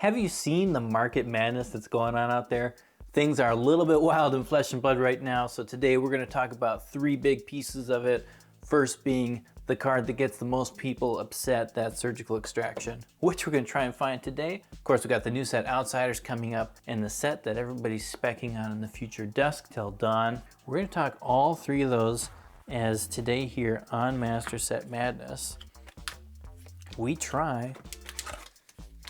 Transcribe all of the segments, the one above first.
Have you seen the market madness that's going on out there? Things are a little bit wild in Flesh and Blood right now, so today we're going to talk about three big pieces of it. First being the card that gets the most people upset, that Surgical Extraction, which we're going to try and find today. Of course, we got the new set Outsiders coming up, and the set that everybody's specking on in the future, Dusk Till Dawn. We're going to talk all three of those as today here on Master Set Madness, we try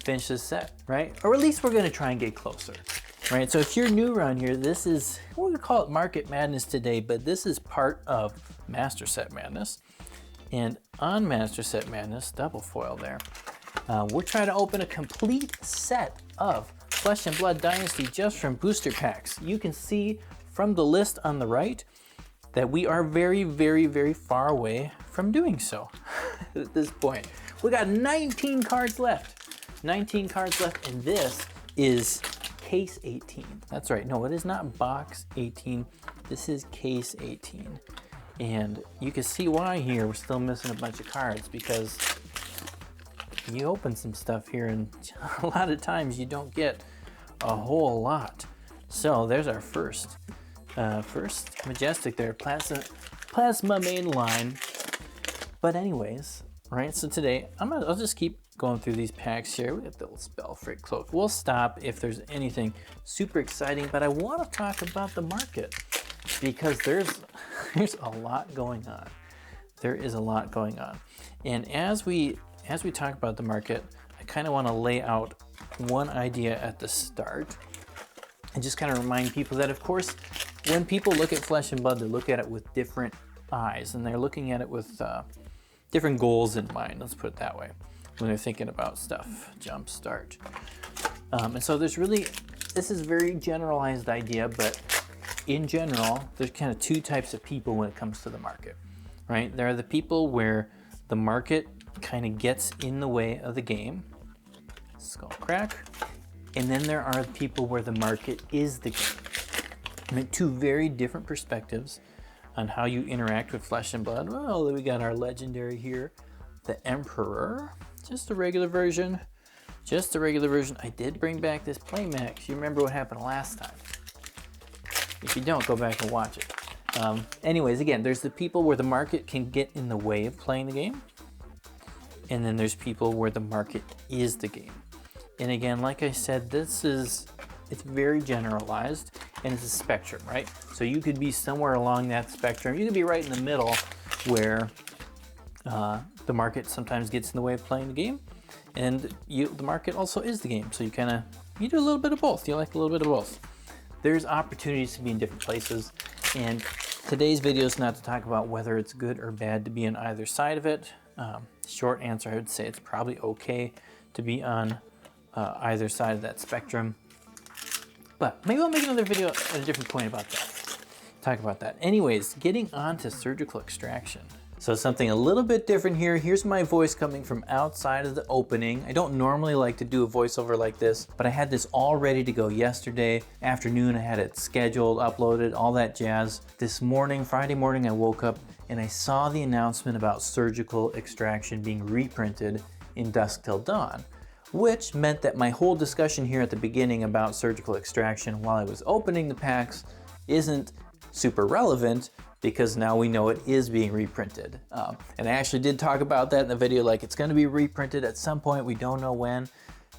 finish this set, right? Or at least we're going to try and get closer. Right, so if you're new around here, this is, we would call it Market Madness today, but this is part of Master Set Madness. And on Master Set Madness, double foil there, we're trying to open a complete set of Flesh and Blood Dynasty just from booster packs. You can see from the list on the right that we are very, very, very far away from doing so at this point. We got 19 cards left. 19 cards left, and this is Case 18. That's right. No, it is not Box 18. This is Case 18. And you can see why here we're still missing a bunch of cards, because you open some stuff here and a lot of times you don't get a whole lot. So there's our first Majestic there, Plasma main line. But anyways, right, so today I'll just keep going through these packs here. We got the little Spellfreight Cloak. We'll stop if there's anything super exciting, but I want to talk about the market because there's a lot going on. There is a lot going on. And as we talk about the market, I kind of want to lay out one idea at the start and just kind of remind people that, of course, when people look at Flesh and Blood, they look at it with different eyes, and they're looking at it with different goals in mind, let's put it that way, when they're thinking about stuff, jumpstart. And so this is a very generalized idea, but in general, there's kind of two types of people when it comes to the market, right? There are the people where the market kind of gets in the way of the game, skull crack, and then there are people where the market is the game. I mean, two very different perspectives on how you interact with Flesh and Blood. Well, we got our legendary here, the Emperor. Just a regular version. Just a regular version. I did bring back this Playmax. You remember what happened last time. If you don't, go back and watch it. Anyways, again, there's the people where the market can get in the way of playing the game. And then there's people where the market is the game. And again, like I said, it's very generalized and it's a spectrum, right? So you could be somewhere along that spectrum. You could be right in the middle where the market sometimes gets in the way of playing the game, and the market also is the game. So you do a little bit of both. You like a little bit of both. There's opportunities to be in different places, and today's video is not to talk about whether it's good or bad to be on either side of it. Short answer, I would say it's probably okay to be on either side of that spectrum. But maybe I'll make another video at a different point about that. Talk about that. Anyways, getting on to Surgical Extraction. So something a little bit different here. Here's my voice coming from outside of the opening. I don't normally like to do a voiceover like this, but I had this all ready to go yesterday afternoon. I had it scheduled, uploaded, all that jazz. This morning, Friday morning, I woke up and I saw the announcement about Surgical Extraction being reprinted in Dusk Till Dawn, which meant that my whole discussion here at the beginning about Surgical Extraction while I was opening the packs isn't super relevant, because now we know it is being reprinted. And I actually did talk about that in the video, like it's gonna be reprinted at some point, we don't know when.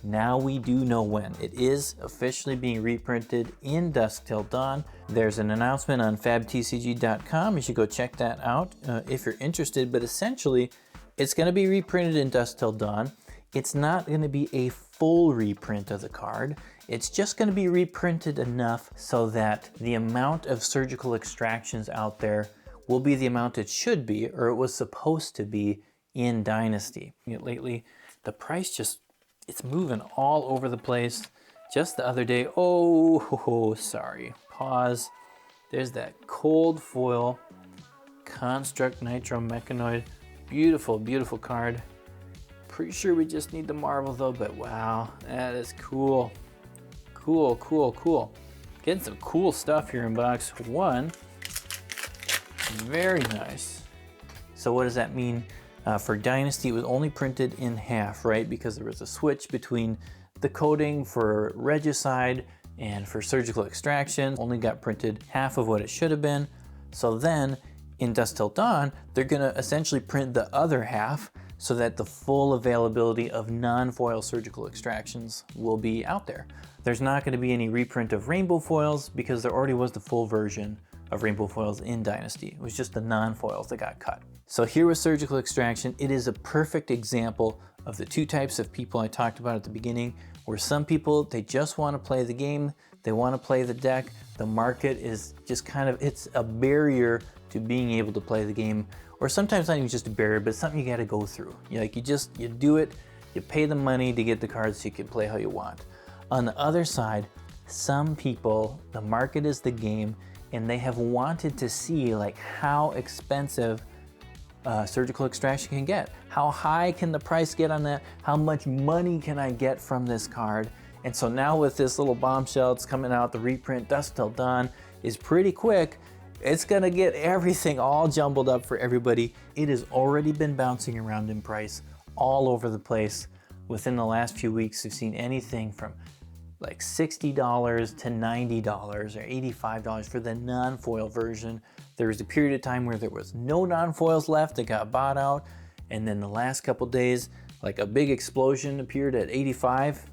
Now we do know when. It is officially being reprinted in Dusk Till Dawn. There's an announcement on fabtcg.com, you should go check that out if you're interested, but essentially it's gonna be reprinted in Dusk Till Dawn. It's not gonna be a full reprint of the card. It's just gonna be reprinted enough so that the amount of Surgical Extractions out there will be the amount it should be, or it was supposed to be in Dynasty. Lately, the price it's moving all over the place. Just the other day, sorry, pause. There's that cold foil Construct Nitro Mechanoid. Beautiful, beautiful card. Pretty sure we just need the Marvel though, but wow, that is cool. Cool, cool, cool. Getting some cool stuff here in box one. Very nice. So what does that mean? For Dynasty, it was only printed in half, right? Because there was a switch between the coding for regicide and for surgical extraction only got printed half of what it should have been. So then in Dusk Till Dawn, they're gonna essentially print the other half so that the full availability of non-foil surgical extractions will be out there. There's not gonna be any reprint of rainbow foils because there already was the full version of rainbow foils in Dynasty. It was just the non-foils that got cut. So here with surgical extraction, it is a perfect example of the two types of people I talked about at the beginning, where some people, they just wanna play the game, they wanna play the deck. The market is just kind of, it's a barrier to being able to play the game, or sometimes not even just a barrier, but something you gotta go through. You do it, you pay the money to get the cards so you can play how you want. On the other side, some people, the market is the game, and they have wanted to see like how expensive surgical extraction can get. How high can the price get on that? How much money can I get from this card? And so now with this little bombshell, it's coming out, the reprint Dusk Till Dawn is pretty quick. It's gonna get everything all jumbled up for everybody. It has already been bouncing around in price all over the place. Within the last few weeks, we've seen anything from like $60 to $90 or $85 for the non-foil version. There was a period of time where there was no non-foils left that got bought out. And then the last couple days, like a big explosion appeared at 85.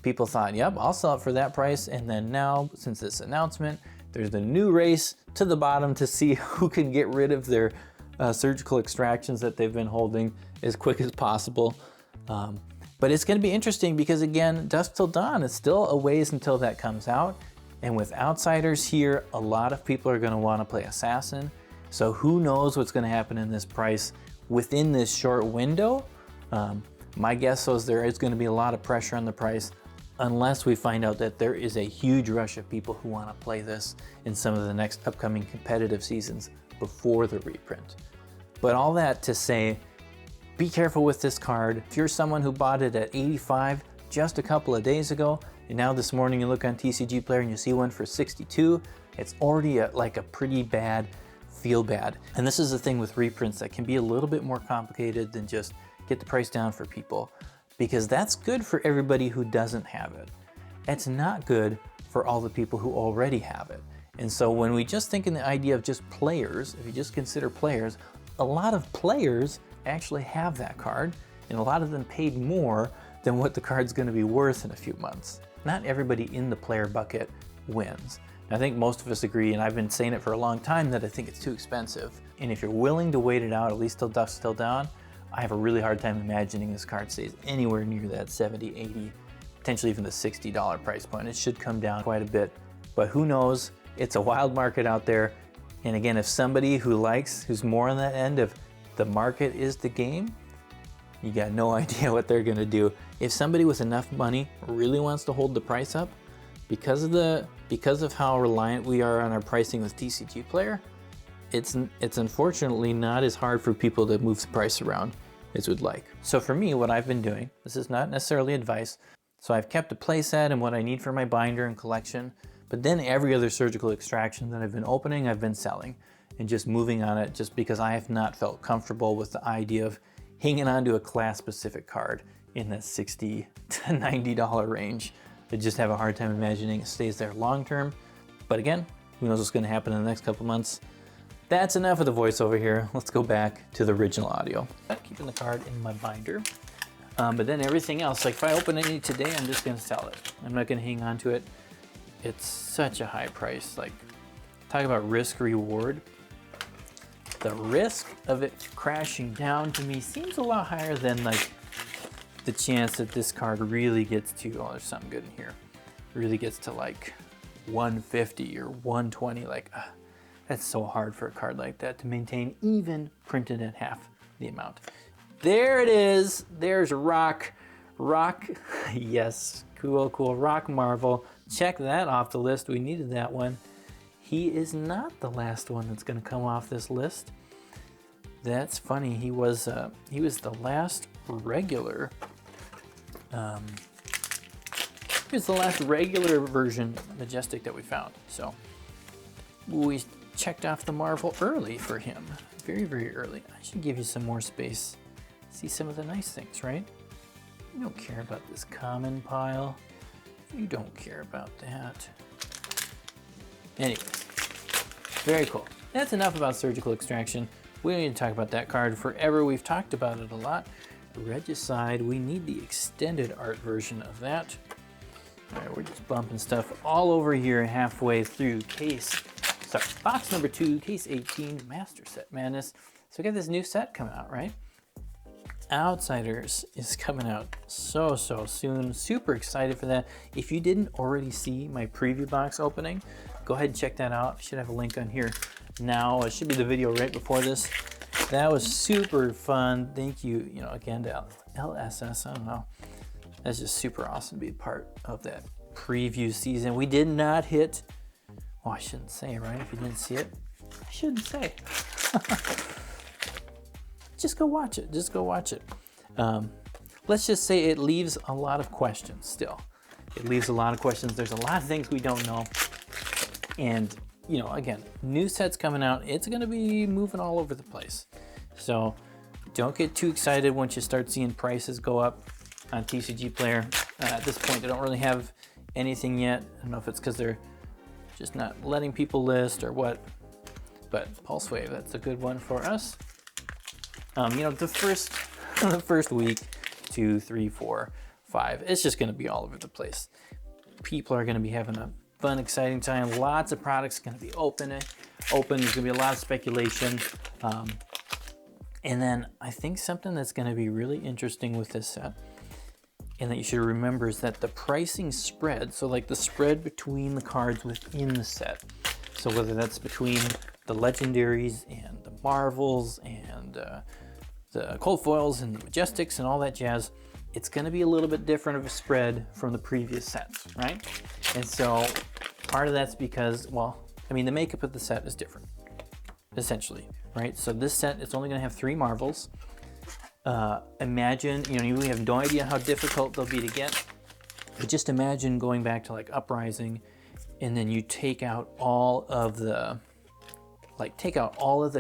People thought, yep, I'll sell it for that price. And then now, since this announcement, there's the new race to the bottom to see who can get rid of their surgical extractions that they've been holding as quick as possible. But it's gonna be interesting because again, Dusk Till Dawn is still a ways until that comes out. And with outsiders here, a lot of people are gonna wanna play Assassin. So who knows what's gonna happen in this price within this short window. My guess is there is gonna be a lot of pressure on the price unless we find out that there is a huge rush of people who wanna play this in some of the next upcoming competitive seasons before the reprint. But all that to say, be careful with this card. If you're someone who bought it at 85 just a couple of days ago, and now this morning you look on TCG Player and you see one for 62, it's already like a pretty bad feel bad. And this is the thing with reprints that can be a little bit more complicated than just get the price down for people, because that's good for everybody who doesn't have it. It's not good for all the people who already have it. And so when we just think in the idea of just players, if you just consider players, a lot of players actually have that card, and a lot of them paid more than what the card's gonna be worth in a few months. Not everybody in the player bucket wins. And I think most of us agree, and I've been saying it for a long time, that I think it's too expensive. And if you're willing to wait it out, at least till Dusk Till Dawn, I have a really hard time imagining this card stays anywhere near that 70, 80, potentially even the $60 price point. It should come down quite a bit, but who knows? It's a wild market out there. And again, if somebody who's more on that end of the market is the game, you got no idea what they're gonna do. If somebody with enough money really wants to hold the price up, because of how reliant we are on our pricing with TCG Player, it's unfortunately not as hard for people to move the price around as we'd like. So for me, what I've been doing, this is not necessarily advice, so I've kept a play set and what I need for my binder and collection, but then every other surgical extraction that I've been opening, I've been selling and just moving on it, just because I have not felt comfortable with the idea of hanging on to a class-specific card in that $60 to $90 range. I just have a hard time imagining it stays there long-term. But again, who knows what's gonna happen in the next couple months. That's enough of the voiceover here. Let's go back to the original audio. I'm keeping the card in my binder, but then everything else, like if I open any today, I'm just gonna sell it. I'm not gonna hang on to it. It's such a high price. Like, talk about risk reward. The risk of it crashing down to me seems a lot higher than like the chance that this card really gets to, oh, there's something good in here, really gets to like 150 or 120. Like, that's so hard for a card like that to maintain, even printed at half the amount. There it is. There's Rock. Yes, cool. Rock Marvel. Check that off the list. We needed that one. He is not the last one that's going to come off this list. That's funny. He was the last regular. He was the last regular version Majestic that we found. So we checked off the Marvel early for him. Very, very early. I should give you some more space. See some of the nice things, right? You don't care about this common pile. You don't care about that. Anyways, very cool. That's enough about surgical extraction. We don't need to talk about that card forever. We've talked about it a lot. Regicide, we need the extended art version of that. All right, we're just bumping stuff all over here halfway through box number 2, case 18, Master Set Madness. So we got this new set coming out, right? Outsiders is coming out so soon. Super excited for that. If you didn't already see my preview box opening, go ahead and check that out. I should have a link on here now. It should be the video right before this. That was super fun. Thank you, again to LSS. I don't know. That's just super awesome to be a part of that preview season. We did not hit, well, I shouldn't say, right? If you didn't see it, I shouldn't say. Just go watch it. Just go watch it. Let's just say it leaves a lot of questions still. It leaves a lot of questions. There's a lot of things we don't know. And, again, new sets coming out. It's going to be moving all over the place. So don't get too excited once you start seeing prices go up on TCG Player. At this point, they don't really have anything yet. I don't know if it's because they're just not letting people list or what. But Pulse Wave, that's a good one for us. The first week, 2, 3, 4, 5, it's just going to be all over the place. People are going to be having a fun, exciting time. Lots of products going to be open. There's going to be a lot of speculation. And then I think something that's going to be really interesting with this set, and that you should remember, is that the pricing spread, so like the spread between the cards within the set, so whether that's between the legendaries and the marvels and the cold foils and the majestics and all that jazz, it's going to be a little bit different of a spread from the previous sets, right? And so part of that's because, the makeup of the set is different, essentially, right? So this set, it's only going to have 3 marvels. Imagine, you have no idea how difficult they'll be to get, but just imagine going back to like Uprising, and then you take out all of the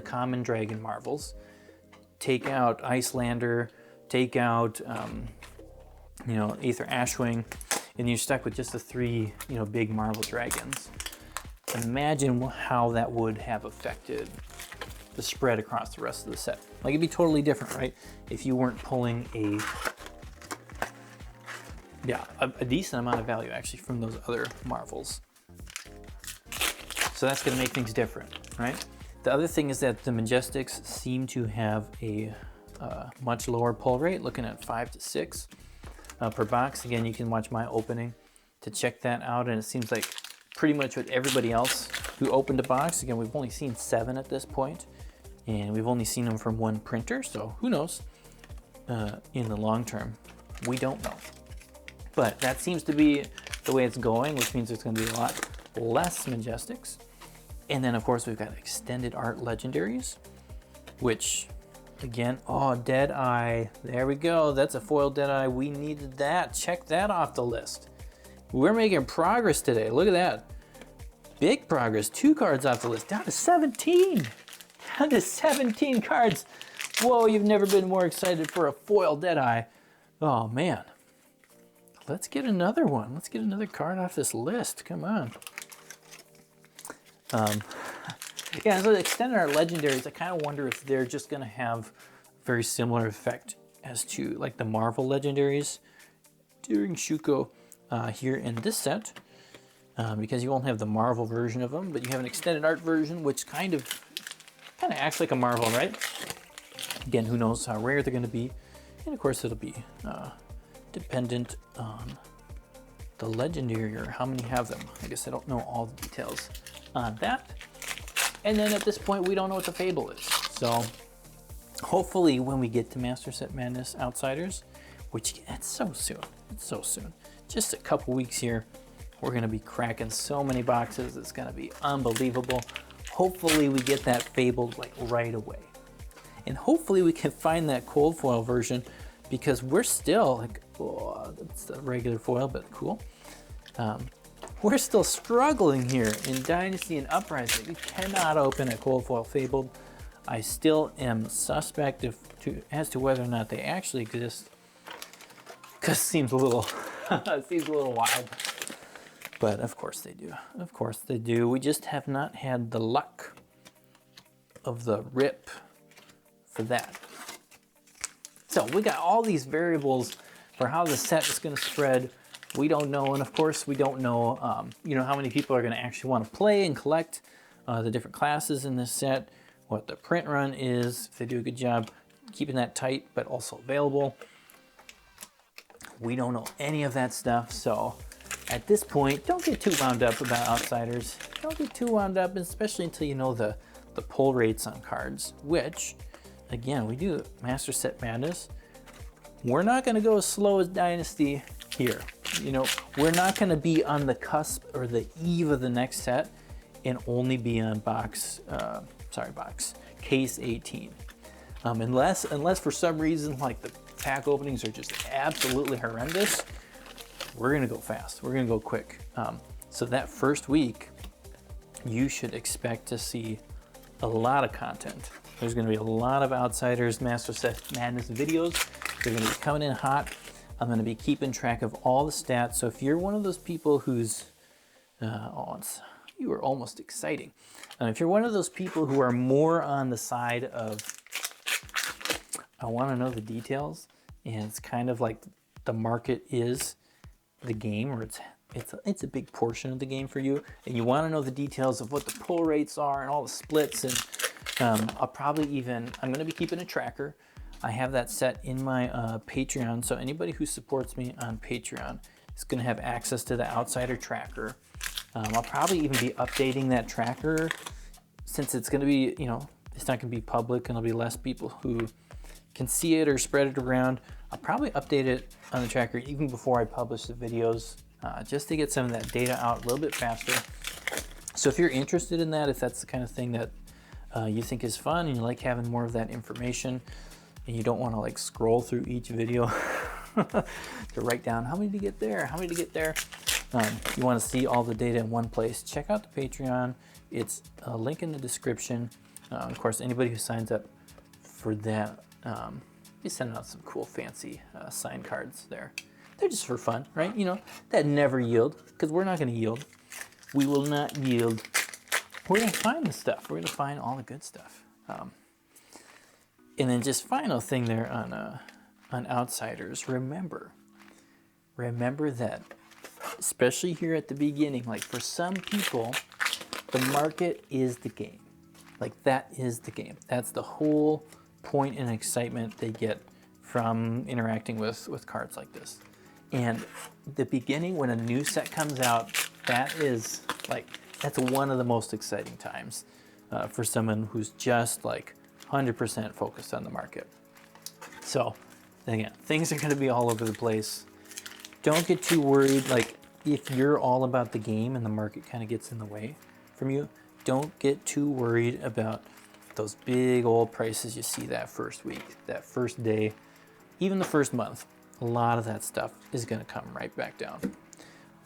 common dragon marvels, take out Icelander, take out, Aether Ashwing, and you're stuck with just the 3, big marvel dragons. Imagine how that would have affected the spread across the rest of the set. Like, it'd be totally different, right? If you weren't pulling a decent amount of value actually from those other marvels. So that's going to make things different, right? The other thing is that the Majestics seem to have a much lower pull rate, looking at 5 to 6 per box. Again, you can watch my opening to check that out, and it seems like pretty much with everybody else who opened a box, again, we've only seen 7 at this point, and we've only seen them from 1 printer, so who knows in the long term. We don't know. But that seems to be the way it's going, which means there's going to be a lot less Majestics. And then, of course, we've got extended art legendaries, which, again, Deadeye. There we go. That's a foil Deadeye. We needed that. Check that off the list. We're making progress today. Look at that. Big progress. 2 cards off the list. Down to 17. Down to 17 cards. Whoa, you've never been more excited for a foil Deadeye. Oh, man. Let's get another one. Let's get another card off this list. Come on. So the extended art legendaries, I kind of wonder if they're just going to have a very similar effect as to like the Marvel legendaries during Shuko here in this set, because you won't have the Marvel version of them, but you have an extended art version, which kind of acts like a Marvel, right? Again, who knows how rare they're going to be, and of course it'll be dependent on the legendary or how many have them. I guess I don't know all the details on that. And then at this point, we don't know what the Fable is. So hopefully when we get to Master Set Madness Outsiders, which it's so soon, just a couple weeks here, we're gonna be cracking so many boxes. It's gonna be unbelievable. Hopefully we get that Fable like right away. And hopefully we can find that cold foil version, because we're still like, that's the regular foil, but cool. We're still struggling here in Dynasty and Uprising. We cannot open a cold foil Fabled. I still am suspect as to whether or not they actually exist. because it seems a little, it seems a little wild. But of course they do. Of course they do. We just have not had the luck of the rip for that. So we got all these variables for how the set is going to spread. We don't know, and of course we don't know, you know, how many people are going to actually want to play and collect the different classes in this set, what the print run is, if they do a good job keeping that tight but also available. We don't know any of that stuff, so at this point, don't get too wound up about Outsiders. Don't get too wound up, especially until you know the pull rates on cards, which, again, we do Master Set Madness. We're not going to go as slow as Dynasty here. You know, we're not going to be on the cusp or the eve of the next set and only be on case 18. Unless for some reason, like the pack openings are just absolutely horrendous, we're going to go fast. We're going to go quick. So that first week, you should expect to see a lot of content. There's going to be a lot of Outsiders Master Set Madness videos. They're going to be coming in hot. I'm going to be keeping track of all the stats. So if you're one of those people who's, you are almost exciting. If you're one of those people who are more on the side of, I want to know the details, and it's kind of like the market is the game, or it's a big portion of the game for you, and you want to know the details of what the pull rates are and all the splits, and I'm going to be keeping a tracker. I have that set in my Patreon, so anybody who supports me on Patreon is going to have access to the Outsider tracker. I'll probably even be updating that tracker, since it's going to be, you know, it's not going to be public and there'll be less people who can see it or spread it around. I'll probably update it on the tracker even before I publish the videos, just to get some of that data out a little bit faster. So if you're interested in that, if that's the kind of thing that you think is fun and you like having more of that information, and you don't want to like scroll through each video to write down how many to get there, how many to get there. You want to see all the data in one place, check out the Patreon. It's a link in the description. Of course, anybody who signs up for that, we send out some cool fancy signed cards there. They're just for fun, right? You know, that never yield, because we're not going to yield. We will not yield. We're going to find the stuff. We're going to find all the good stuff. And then just final thing there on Outsiders, remember that, especially here at the beginning, like for some people, the market is the game. Like that is the game. That's the whole point and excitement they get from interacting with cards like this. And the beginning, when a new set comes out, that's one of the most exciting times for someone who's just like 100% focused on the market. So again, things are going to be all over the place. Don't get too worried. Like if you're all about the game and the market kind of gets in the way from you, don't get too worried about those big old prices you see that first week, that first day, even the first month. A lot of that stuff is going to come right back down.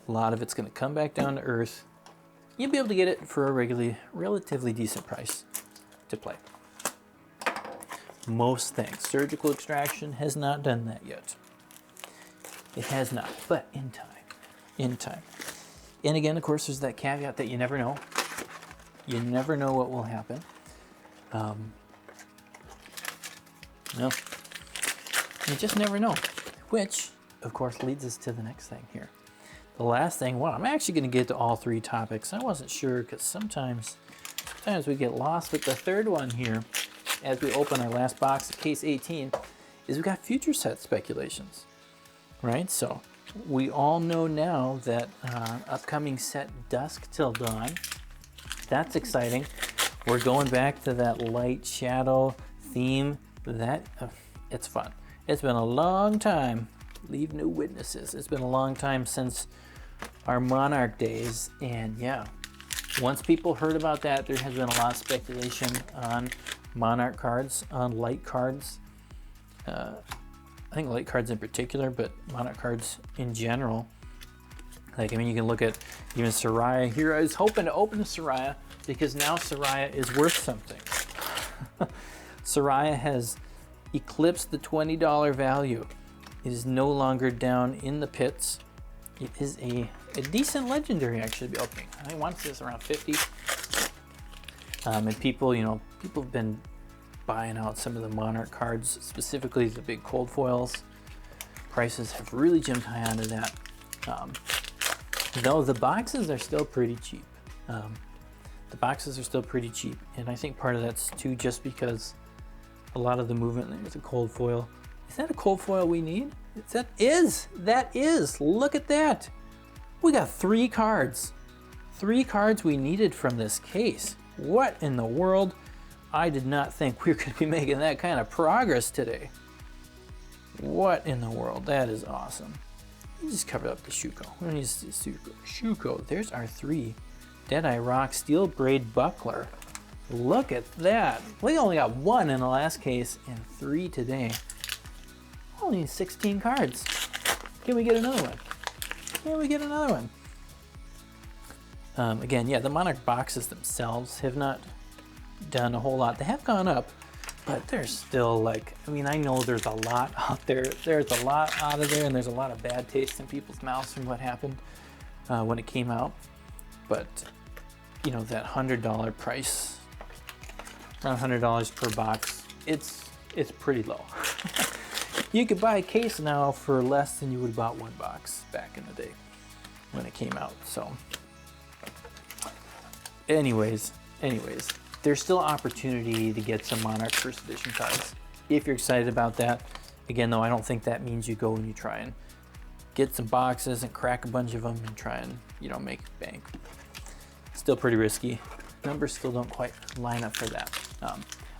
A lot of it's going to come back down to earth. You'll be able to get it for a relatively decent price to play. Most things. Surgical Extraction has not done that yet. It has not, but in time. In time. And again, of course, there's that caveat that you never know. You never know what will happen. No. You just never know. Which, of course, leads us to the next thing here. The last thing, well, I'm actually going to get to all three topics. I wasn't sure because sometimes we get lost. But the third one here, as we open our last box of case 18, is we've got future set speculations, right? So we all know now that upcoming set Dusk Till Dawn, that's exciting. We're going back to that light shadow theme. It's fun. It's been a long time. Leave no witnesses. It's been a long time since our Monarch days, and yeah, once people heard about that, there has been a lot of speculation on Monarch cards, on light cards. I think light cards in particular, but Monarch cards in general. Like, I mean, you can look at even Soraya here. I was hoping to open a Soraya because now Soraya is worth something. Soraya has eclipsed the $20 value. It is no longer down in the pits. It is a decent legendary actually to be opening. I want this around 50. And people, people have been buying out some of the Monarch cards, specifically the big cold foils. Prices have really jumped high onto that. Though the boxes are still pretty cheap. The boxes are still pretty cheap, and I think part of that's too just because a lot of the movement with a cold foil. Is that a cold foil we need? That is. Look at that. We got 3 cards. 3 cards we needed from this case. What in the world? I did not think we were going to be making that kind of progress today. What in the world? That is awesome. We just covered up the Shuko. Shuko. There's our 3. Deadeye Rock Steel Braid Buckler. Look at that. We only got 1 in the last case and 3 today. Only 16 cards. Can we get another one? Can we get another one? Again, yeah, the Monarch boxes themselves have not done a whole lot. They have gone up, but there's still like, I mean, I know there's a lot out there. There's a lot out of there, and there's a lot of bad taste in people's mouths from what happened when it came out. But, that $100 price, around $100 per box, it's pretty low. You could buy a case now for less than you would have bought 1 box back in the day when it came out. So anyways, there's still opportunity to get some Monarch First Edition cards if you're excited about that. Again, though, I don't think that means you go and you try and get some boxes and crack a bunch of them and try and, make bank. Still pretty risky. Numbers still don't quite line up for that.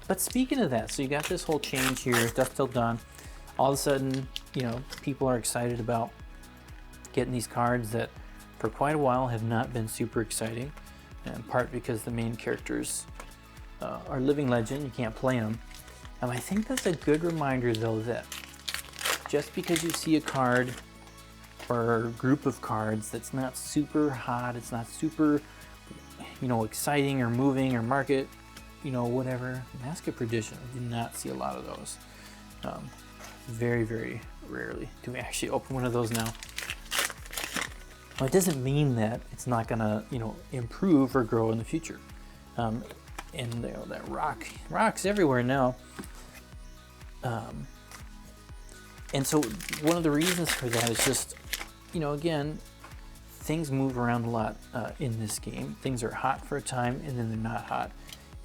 But speaking of that, so you got this whole change here, Dusk Till Dawn. All of a sudden, people are excited about getting these cards that for quite a while have not been super exciting, in part because the main characters are living legend, you can't play them. And I think that's a good reminder, though, that just because you see a card or a group of cards that's not super hot, it's not super, exciting or moving or market, whatever, Mask of Perdition, we do not see a lot of those. Very, very rarely do we actually open one of those now. Well, it doesn't mean that it's not gonna, improve or grow in the future. And that rocks everywhere now. And so one of the reasons for that is just, again, things move around a lot in this game. Things are hot for a time and then they're not hot.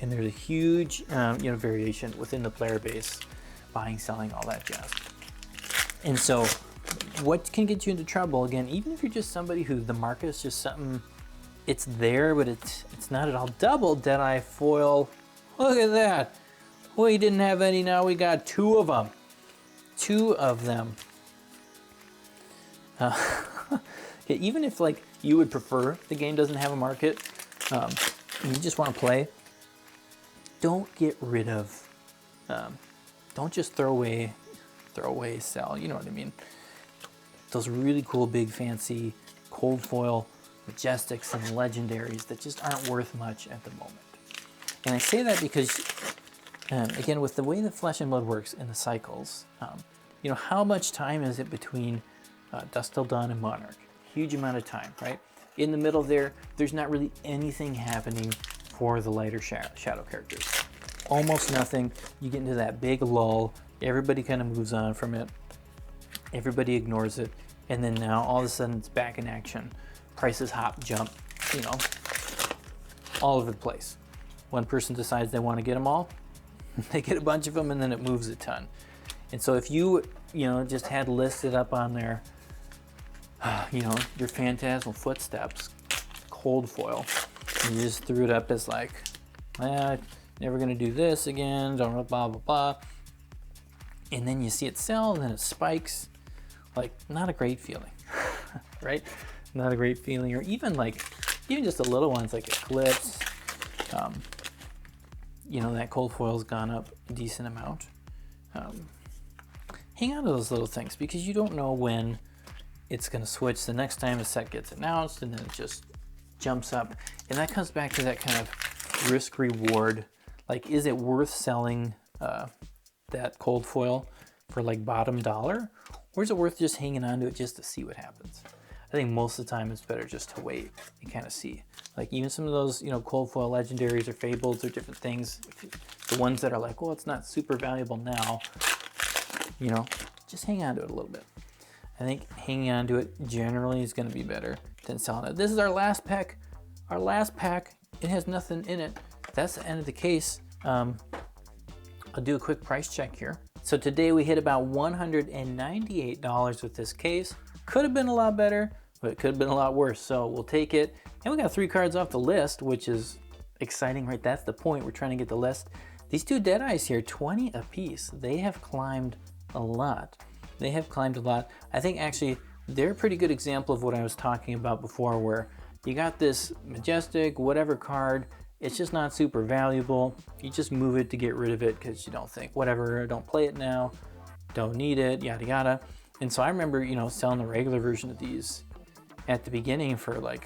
And there's a huge, variation within the player base. Buying, selling, all that jazz. And so what can get you into trouble, again, even if you're just somebody who the market is just something, it's there, but it's not at all. Double Deadeye foil. Look at that. We didn't have any, now we got 2 of them. 2 of them. Even if you would prefer the game doesn't have a market, and you just want to play, don't get rid of, don't just throw away, sell, you know what I mean? Those really cool, big, fancy, cold foil, majestics, and legendaries that just aren't worth much at the moment. And I say that because, again, with the way that Flesh and Blood works in the cycles, how much time is it between Dusk Till Dawn and Monarch? Huge amount of time, right? In the middle there's not really anything happening for the lighter shadow characters. Almost nothing. You get into that big lull. Everybody kind of moves on from it. Everybody ignores it. And then now all of a sudden it's back in action. Prices hop, jump, all over the place. One person decides they want to get them all. They get a bunch of them and then it moves a ton. And so if you, just had listed up on there, your Phantasmal Footsteps, cold foil, and you just threw it up as never gonna do this again, don't know, blah, blah, blah. And then you see it sell and then it spikes. Not a great feeling, right? Not a great feeling. Or even just the little ones like Eclipse, that cold foil's gone up a decent amount. Hang on to those little things because you don't know when it's gonna switch the next time a set gets announced and then it just jumps up. And that comes back to that kind of risk reward. Is it worth selling that cold foil for bottom dollar? or is it worth just hanging on to it just to see what happens? I think most of the time it's better just to wait and kind of see. Like even some of those, you know, cold foil legendaries or fables or different things, the ones that are like, well, it's not super valuable now, you know, just hang on to it a little bit. I think hanging on to it generally is going to be better than selling it. This is our last pack. Our last pack, it has nothing in it. That's the end of the case. I'll do a quick price check here. So today we hit about $198 with this case. Could have been a lot better, but it could have been a lot worse. So we'll take it. And we got 3 cards off the list, which is exciting, right? That's the point. We're trying to get the list. These 2 Deadeyes here, 20 a piece. They have climbed a lot. They have climbed a lot. I think actually they're a pretty good example of what I was talking about before, where you got this majestic, whatever card, it's just not super valuable. You just move it to get rid of it because you don't think, whatever, don't play it now, don't need it, yada yada. And so I remember, you know, selling the regular version of these at the beginning for like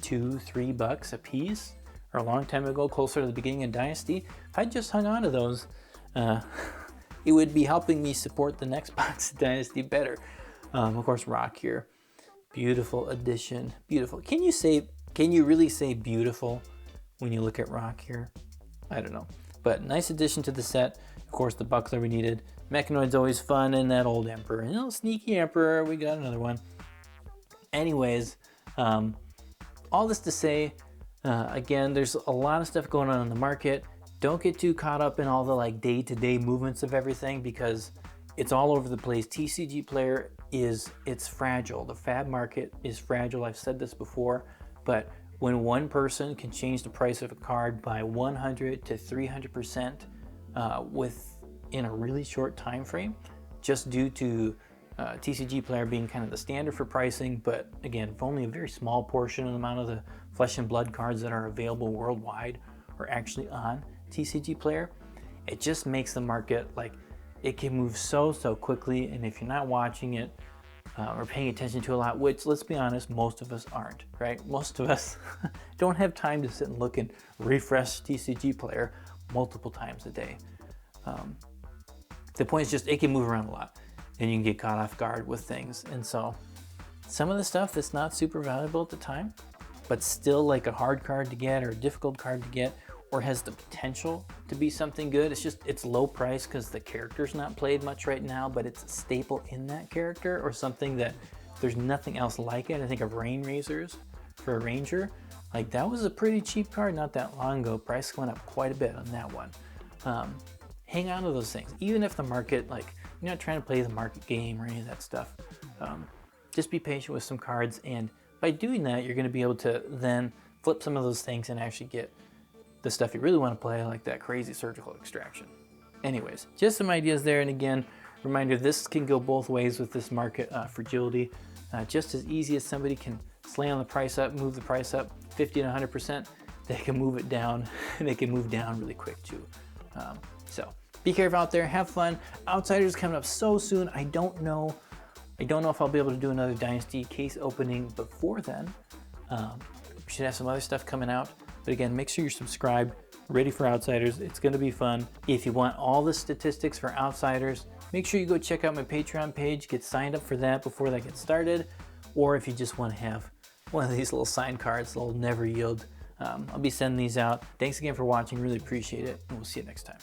$2-3 a piece, or a long time ago, closer to the beginning of Dynasty. If I just hung on to those, it would be helping me support the next box of Dynasty better. Of course, Rock here, beautiful addition, beautiful. Can you really say beautiful when you look at Rock here? I don't know, but nice addition to the set. Of course, the buckler we needed. Mechanoid's always fun, and that old Emperor, and little sneaky Emperor, we got another one. Anyways, all this to say, again, there's a lot of stuff going on in the market. Don't get too caught up in all the like day-to-day movements of everything, because it's all over the place. TCG Player it's fragile. The fab market is fragile. I've said this before, but when one person can change the price of a card by 100 to 300% within a really short time frame, just due to TCG Player being kind of the standard for pricing, but again, if only a very small portion of the amount of the Flesh and Blood cards that are available worldwide are actually on TCG Player, it just makes the market, like, it can move so quickly, and if you're not watching it or paying attention to a lot, which, let's be honest, most of us aren't, right? Most of us don't have time to sit and look and refresh TCG Player multiple times a day. The point is just, it can move around a lot, and you can get caught off guard with things. And so some of the stuff that's not super valuable at the time, but still like a hard card to get or a difficult card to get, or has the potential to be something good. It's low price because the character's not played much right now, but it's a staple in that character, or something that there's nothing else like it. I think of Rain Razors for a Ranger. Like, that was a pretty cheap card not that long ago. Price went up quite a bit on that one. Hang on to those things. Even if the market, like, you're not trying to play the market game or any of that stuff. Just be patient with some cards, and by doing that, you're gonna be able to then flip some of those things and actually get the stuff you really want to play, like that crazy Surgical Extraction. Anyways, just some ideas there. And again, reminder, this can go both ways with this market fragility. Just as easy as somebody can slam the price up, move the price up 50 to 100%, they can move it down. They can move down really quick too. So be careful out there, have fun. Outsiders coming up so soon. I don't know if I'll be able to do another Dynasty case opening before then. We should have some other stuff coming out. But again, make sure you're subscribed, ready for Outsiders. It's gonna be fun. If you want all the statistics for Outsiders, make sure you go check out my Patreon page, get signed up for that before that gets started. Or if you just wanna have one of these little signed cards, little never yield, I'll be sending these out. Thanks again for watching, really appreciate it, and we'll see you next time.